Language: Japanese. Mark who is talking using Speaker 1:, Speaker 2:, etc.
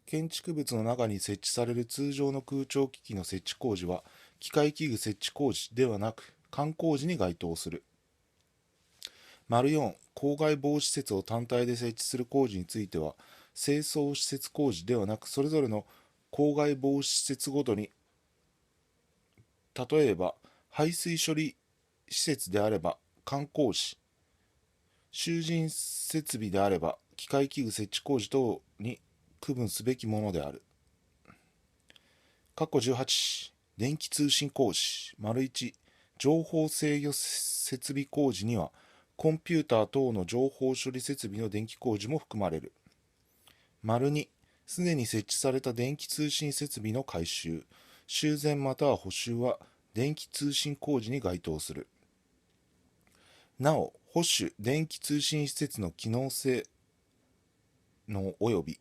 Speaker 1: 建築物の中に設置される通常の空調機器の設置工事は、機械器具設置工事ではなく、管工事に該当する。4、公害防止施設を単体で設置する工事については、清掃施設工事ではなく、それぞれの公害防止施設ごとに、例えば、排水処理施設であれば、管工事、集塵設備であれば、機械器具設置工事等に区分すべきものである。18、電気通信工事。1、情報制御設備工事には、コンピューター等の情報処理設備の電気工事も含まれる。2、すでに設置された電気通信設備の改修、修繕または補修は電気通信工事に該当する。なお、保守電気通信施設の機能性の及び